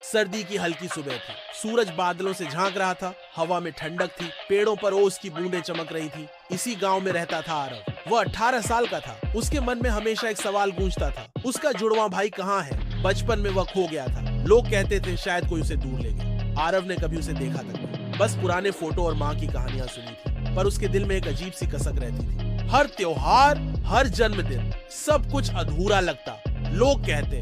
सर्दी की हल्की सुबह थी। सूरज बादलों से झांक रहा था, हवा में ठंडक थी, पेड़ों पर ओस की बूंदें चमक रही थी। इसी गांव में रहता था आरव। वह 18 साल का था। उसके मन में हमेशा एक सवाल गूंजता था, उसका जुड़वा भाई कहाँ है? बचपन में वह खो गया था। लोग कहते थे शायद कोई उसे दूर ले गया। आरव ने कभी उसे देखा तक नहीं, बस पुराने फोटो और माँ की कहानियां सुनी थी। पर उसके दिल में एक अजीब सी कसक रहती थी। हर त्योहार, हर जन्मदिन, सब कुछ अधूरा लगता। लोग कहते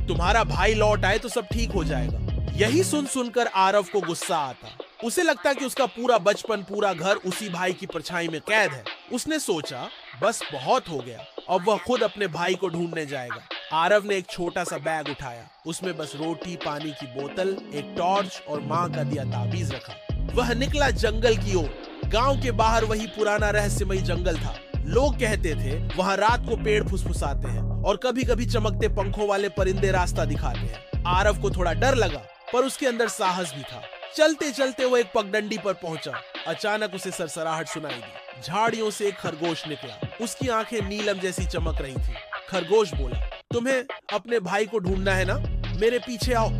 तुम्हारा भाई लौट आए तो सब ठीक हो जाएगा। यही सुन सुनकर आरव को गुस्सा आता। उसे लगता कि उसका पूरा बचपन, पूरा घर उसी भाई की परछाई में कैद है। उसने सोचा बस बहुत हो गया, अब वह खुद अपने भाई को ढूंढने जाएगा। आरव ने एक छोटा सा बैग उठाया। उसमें बस रोटी, पानी की बोतल, एक टॉर्च और माँ का दिया ताबीज रखा। वह निकला जंगल की ओर। गांव के बाहर वही पुराना रहस्यमयी जंगल था। लोग कहते थे वहां रात को पेड़ फुसफुसाते हैं और कभी कभी चमकते पंखों वाले परिंदे रास्ता दिखाते हैं। आरव को थोड़ा डर लगा, पर उसके अंदर साहस भी था। चलते चलते वो एक पगडंडी पर पहुंचा। अचानक उसे सरसराहट सुनाई दी। झाड़ियों से एक खरगोश निकला। उसकी आंखें नीलम जैसी चमक रही थी। खरगोश बोला, तुम्हें अपने भाई को ढूंढना है ना? मेरे पीछे आओ।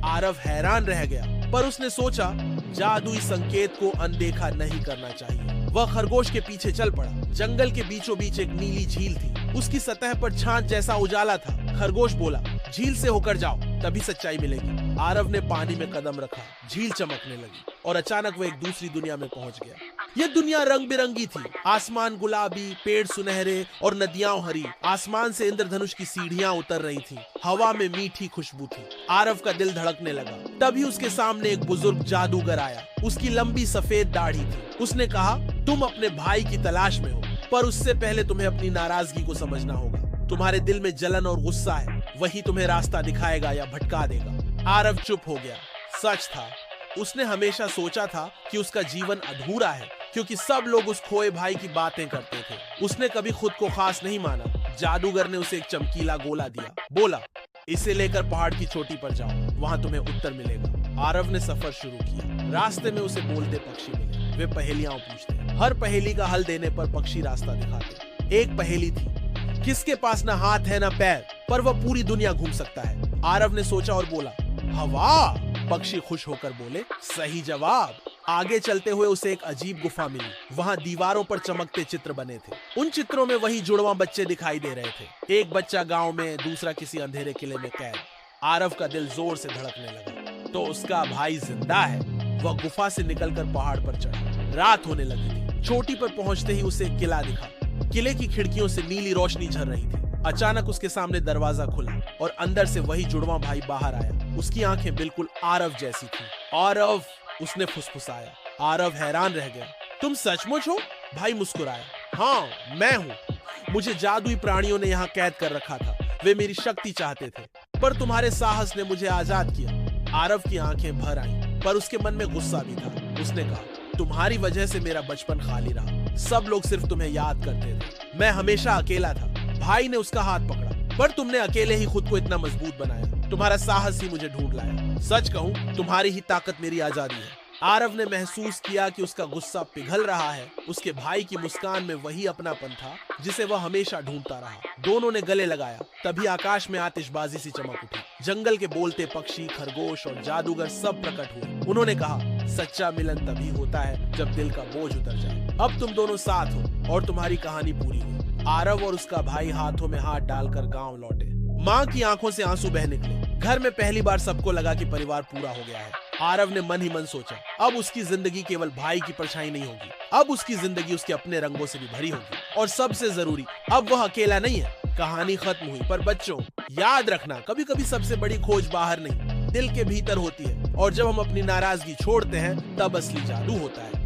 आरव हैरान रह गया, पर उसने सोचा जादुई संकेत को अनदेखा नहीं करना चाहिए। वह खरगोश के पीछे चल पड़ा। जंगल के बीचों बीच एक नीली झील थी। उसकी सतह पर छाछ जैसा उजाला था। खरगोश बोला, झील से होकर जाओ, तभी सच्चाई मिलेगी। आरव ने पानी में कदम रखा। झील चमकने लगी और अचानक वह एक दूसरी दुनिया में पहुंच गया। यह दुनिया रंग बिरंगी थी। आसमान गुलाबी, पेड़ सुनहरे और नदियां हरी। आसमान से इंद्रधनुष की सीढ़ियां उतर रही थी। हवा में मीठी खुशबू थी। आरव का दिल धड़कने लगा। तभी उसके सामने एक बुजुर्ग जादूगर आया। उसकी लंबी सफेद दाढ़ी थी। उसने कहा, तुम अपने भाई की तलाश में हो, पर उससे पहले तुम्हें अपनी नाराजगी को समझना होगा। तुम्हारे दिल में जलन और गुस्सा है, वही तुम्हें रास्ता दिखाएगा या भटका देगा। आरव चुप हो गया। सच था, उसने हमेशा सोचा था कि उसका जीवन अधूरा है, क्योंकि सब लोग उस खोए भाई की बातें करते थे। उसने कभी खुद को खास नहीं माना। जादूगर ने उसे एक चमकीला गोला दिया। बोला, इसे लेकर पहाड़ की चोटी पर जाओ, वहां तुम्हें उत्तर मिलेगा। आरव ने सफर शुरू किया। रास्ते में उसे बोलते पक्षी मिले। वे पहेलियां पूछते। हर पहेली का हल देने पर पक्षी रास्ता दिखाते। एक पहेली थी, किसके पास ना हाथ है ना पैर, पर वह पूरी दुनिया घूम सकता है। आरव ने सोचा और बोला, हवा। पक्षी खुश होकर बोले, सही जवाब। आगे चलते हुए उसे एक अजीब गुफा मिली। वहां दीवारों पर चमकते चित्र बने थे। उन चित्रों में वही जुड़वा बच्चे दिखाई दे रहे थे। एक बच्चा गांव में, दूसरा किसी अंधेरे किले में कैद। आरव का दिल जोर से धड़कने लगा। तो उसका भाई जिंदा है। वह गुफा से निकलकर पहाड़ पर चढ़ा। रात होने लगी थी। चोटी पर पहुंचते ही उसे एक किला दिखा। किले की खिड़कियों से नीली रोशनी झर रही थी। अचानक उसके सामने दरवाजा खुला और अंदर से वही जुड़वा भाई बाहर आया। उसकी आंखें बिल्कुल आरव जैसी थी। आरव, उसने फुसफुसाया। आरव हैरान रह गया। तुम सचमुच हो? भाई मुस्कुराया। हाँ, मैं हूँ। मुझे जादुई प्राणियों ने यहाँ कैद कर रखा था। वे मेरी शक्ति चाहते थे, पर तुम्हारे साहस ने मुझे आजाद किया। आरव की आंखें भर आईं, पर उसके मन में गुस्सा भी था। उसने कहा, तुम्हारी वजह से मेरा बचपन खाली रहा। सब लोग सिर्फ तुम्हें याद करते थे। मैं हमेशा अकेला था। भाई ने उसका हाथ पकड़ा, पर तुमने अकेले ही खुद को इतना मजबूत बनाया। तुम्हारा साहस ही मुझे ढूंढ लाया। सच कहूं, तुम्हारी ही ताकत मेरी आजादी है। आरव ने महसूस किया कि उसका गुस्सा पिघल रहा है। उसके भाई की मुस्कान में वही अपनापन था जिसे वह हमेशा ढूंढता रहा। दोनों ने गले लगाया। तभी आकाश में आतिशबाजी सी चमक उठी। जंगल के बोलते पक्षी, खरगोश और जादूगर सब प्रकट हुए। उन्होंने कहा, सच्चा मिलन तभी होता है जब दिल का बोझ उतर जाए। अब तुम दोनों साथ हो और तुम्हारी कहानी पूरी हुई। आरव और उसका भाई हाथों में हाथ डालकर गांव लौटे। माँ की आंखों से आंसू बह निकले। घर में पहली बार सबको लगा कि परिवार पूरा हो गया है। आरव ने मन ही मन सोचा, अब उसकी जिंदगी केवल भाई की परछाई नहीं होगी। अब उसकी जिंदगी उसके अपने रंगों से भी भरी होगी। और सबसे जरूरी, अब वह अकेला नहीं है। कहानी खत्म हुई, पर बच्चों याद रखना, कभी कभी सबसे बड़ी खोज बाहर नहीं, दिल के भीतर होती है। और जब हम अपनी नाराजगी छोड़ते हैं, तब असली जादू होता है।